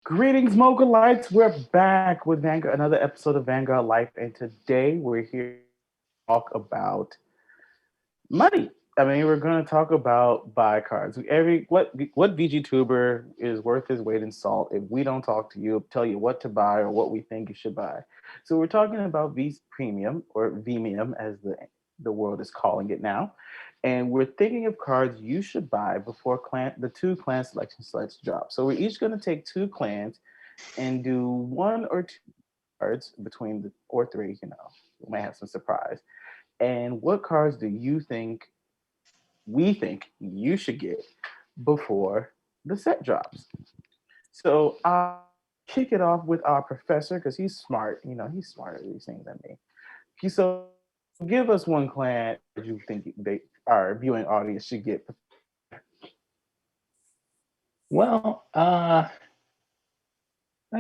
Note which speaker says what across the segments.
Speaker 1: Greetings, Mocha Lights. We're back with Vanguard, another episode of Vanguard Life, and today we're here to talk about money. I mean, we're going to talk about buy cards. What VG tuber is worth his weight in salt if we don't talk to you, tell you what to buy or what we think you should buy. So we're talking about V Premium or Vemium as the world is calling it now, and we're thinking of cards you should buy before the two clan selection sites drop. So we're each going to take two clans and do one or two cards between the or three. We might have some surprise. And what cards do you think we think you should get before the set drops? So I'll kick it off with our professor because he's smart. He's smarter at these things than me. So give us one clan that you think our viewing audience should get.
Speaker 2: Well, I've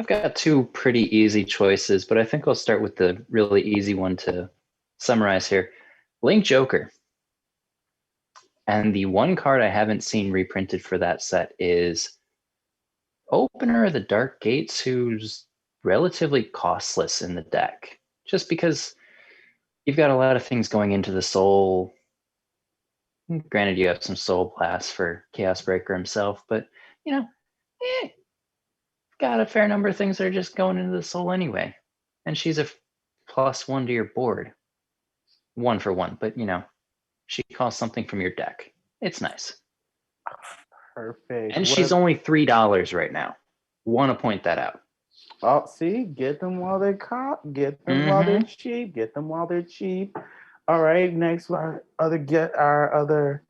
Speaker 2: got two pretty easy choices, but I think I'll start with the really easy one to summarize here. Link Joker. And the one card I haven't seen reprinted for that set is Opener of the Dark Gates, who's relatively costless in the deck. Just because you've got a lot of things going into the soul. Granted, you have some soul blast for Chaos Breaker himself, but got a fair number of things that are just going into the soul anyway. And she's a +1 to your board. 1 for 1, but she calls something from your deck. It's nice.
Speaker 1: Perfect.
Speaker 2: And she's only $3 right now. Want to point that out.
Speaker 1: Oh, see, get them while they're get them while they're cheap, get them while they're cheap. All right, next our other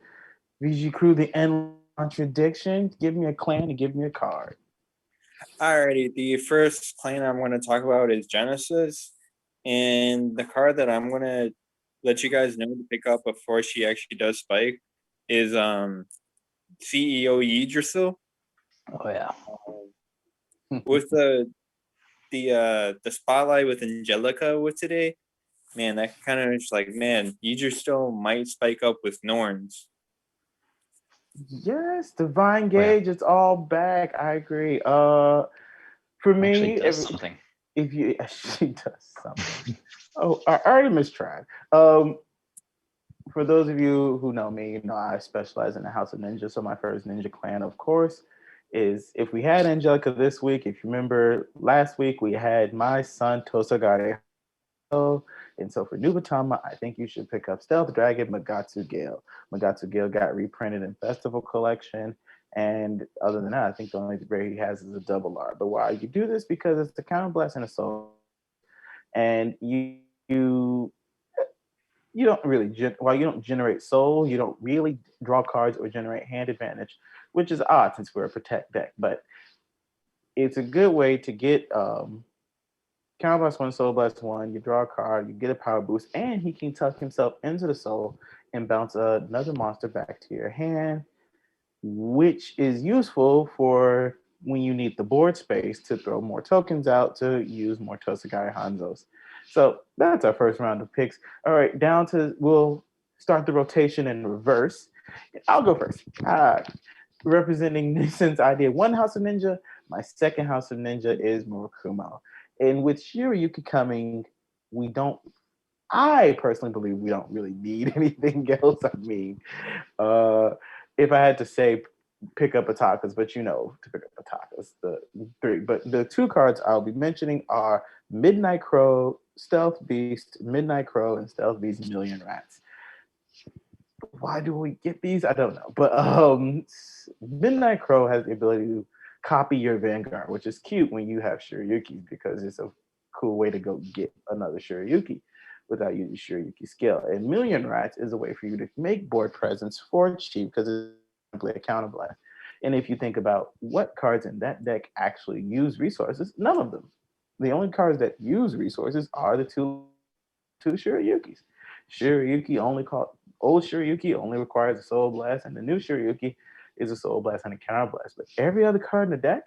Speaker 1: VG crew, the end contradiction. Give me a clan and give me a card.
Speaker 3: Alrighty, the first clan I'm going to talk about is Genesis, and the card that I'm going to let you guys know to pick up before she actually does spike is CEO Yggdrasil.
Speaker 2: Oh yeah.
Speaker 3: With the spotlight with Angelica with today, man, that kind of is like, man, Yggdrasil might spike up with Norns.
Speaker 1: Yes, Divine Gauge, it's all back. I agree. For me,
Speaker 2: actually does something.
Speaker 1: If you she does something. Oh, Artemis tried. For those of you who know me, I specialize in the House of Ninja. So my first ninja clan, of course, is if we had Angelica this week. If you remember last week, we had my son Tosagare. And so for Nubatama, I think you should pick up Stealth Dragon Magatsu Gale. Magatsu Gale got reprinted in Festival Collection. And other than that, I think the only rare he has is a double R. But why you do this? Because it's the counterblast and a soul. And you don't really while you don't generate soul, you don't really draw cards or generate hand advantage, which is odd since we're a protect deck. But it's a good way to get counterblast 1, soul blast 1. You draw a card, you get a power boost, and he can tuck himself into the soul and bounce another monster back to your hand, which is useful for when you need the board space to throw more tokens out to use more Tosagai Hanzos. So that's our first round of picks. All right, we'll start the rotation in reverse. I'll go first. Representing Nissan's idea, one House of Ninja, my second House of Ninja is Murakumo. And with Shiryuki coming, I personally believe we don't really need anything else. I mean, if I had to say pick up Atakas, but to pick up Atakas, the three. But the two cards I'll be mentioning are Midnight Crow, Stealth Beast, Midnight Crow, and Stealth Beast Million Rats. Why do we get these? I don't know. But Midnight Crow has the ability to copy your Vanguard, which is cute when you have Shiryuki because it's a cool way to go get another Shiryuki without using Shiryuki skill. And Million Rats is a way for you to make board presence for cheap because it's simply a counterblast. And if you think about what cards in that deck actually use resources, none of them. The only cards that use resources are the two Shiryukis. Old Shiryuki only requires a Soul Blast, and the new Shiryuki is a Soul Blast and a Counter Blast. But every other card in the deck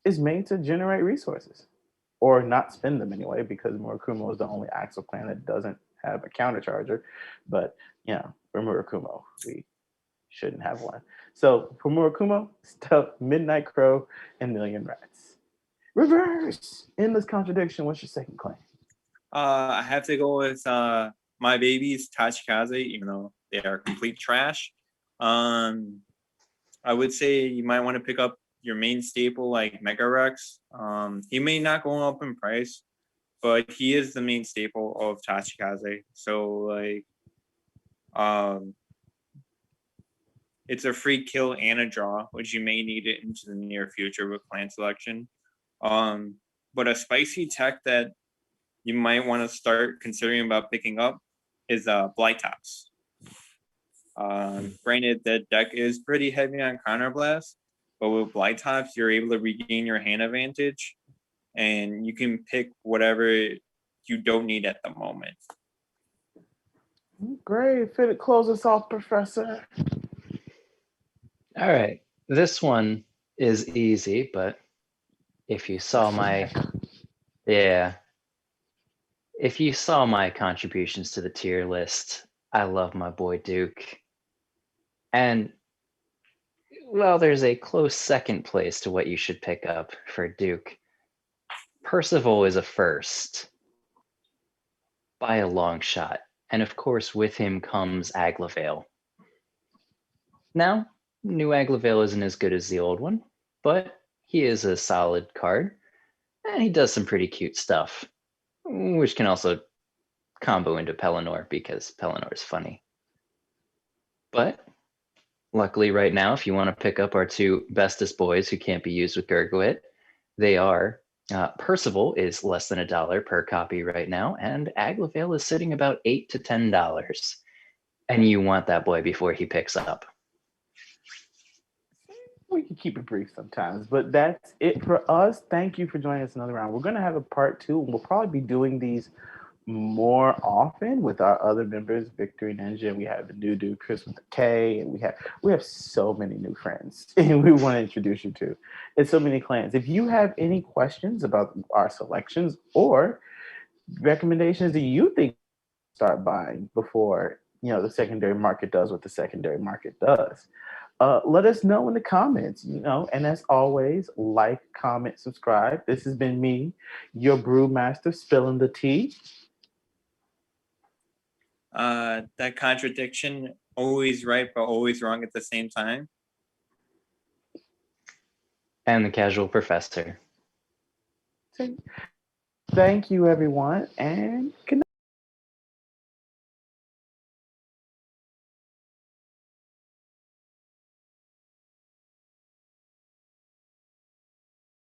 Speaker 1: is made to generate resources, or not spend them anyway, because Murakumo is the only Axel clan that doesn't have a counter charger. But for Murakumo, we shouldn't have one. So for Murakumo, stuff Midnight Crow and Million Rats. Reverse! Endless Contradiction. What's your second claim?
Speaker 3: I have to go with my babies Tachikaze, even though they are complete trash. I would say you might want to pick up your main staple like Mega Rex. He may not go up in price, but he is the main staple of Tachikaze. So like, it's a free kill and a draw, which you may need it into the near future with clan selection. But a spicy tech that you might want to start considering about picking up is Blight Tops. Granted, that deck is pretty heavy on Counterblast, but with Blight Tops, you're able to regain your hand advantage, and you can pick whatever you don't need at the moment.
Speaker 1: Great. Fit it. Close us off, Professor.
Speaker 2: All right. This one is easy, but if you saw my if you saw my contributions to the tier list, I love my boy Duke. And well, there's a close second place to what you should pick up for Duke. Percival is a first by a long shot. And of course, with him comes Aglavale. Now, new Aglavale isn't as good as the old one, but he is a solid card. And he does some pretty cute stuff, which can also combo into Pelennor because Pelennor is funny. But luckily right now, if you want to pick up our two bestest boys who can't be used with Gurguit, they are Percival is less than $1 per copy right now, and Aglavale is sitting about $8 to $10. And you want that boy before he picks up.
Speaker 1: We can keep it brief sometimes, but that's it for us. Thank you for joining us another round. We're going to have a part 2, and we'll probably be doing these more often with our other members, Victory Ninja. We have the new dude, Chris with the K, and we have so many new friends, and we want to introduce you to. It's so many clans. If you have any questions about our selections or recommendations that you think start buying before the secondary market does what the secondary market does, let us know in the comments, and as always, like, comment, subscribe. This has been me, your brewmaster, spilling the tea.
Speaker 3: That contradiction, always right but always wrong at the same time.
Speaker 2: And the casual professor.
Speaker 1: Thank you, everyone, and good night.